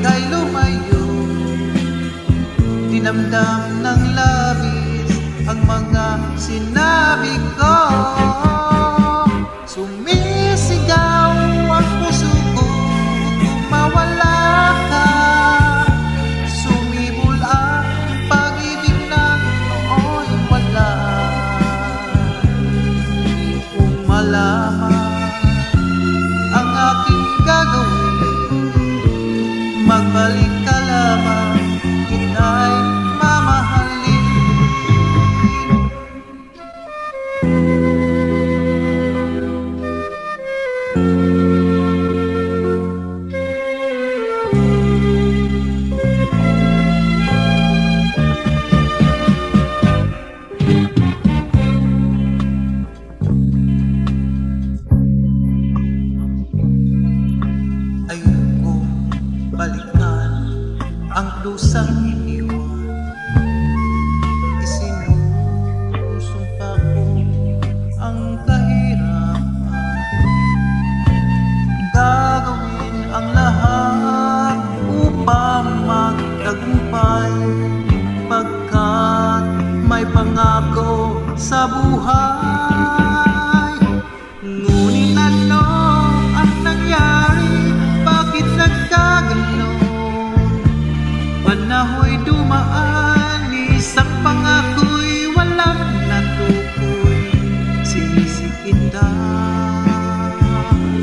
ika'y lumayo, dinamdam ng labis ang mga sinabi ko. Sumisigaw ang puso ko kung mawala ka. Sumibol ang pag-ibig na nooy wala. Di ko malaman ang aking gagawin. Magbalik ka lamang, kita'y mamahalin. Ayoko balikan ang lusang iniwan. Isinusumpa ko ang kahirapan. Gagawin ang lahat upang magtagumpay, pagkat may pangako sa buhay. Ngunit ano ang nangyari? Bakit nagkaganon? Panaho'y dumaan, isang pangako'y walang natukoy. Sinisi kita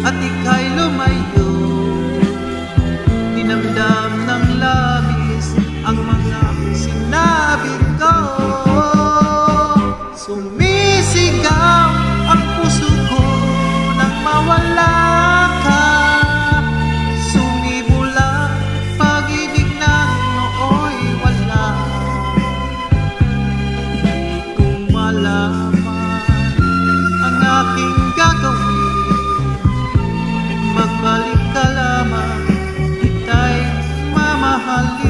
at ika'y lumayo, dinamdam ng labis ang mga sinabi ko. Sumisigaw ang puso ko nang mawala ka. Sumibol ang pag-ibig na nooy wala. Di ko malaman ang aking gagawin. Magbalik ka lamang, kita'y mamahalin.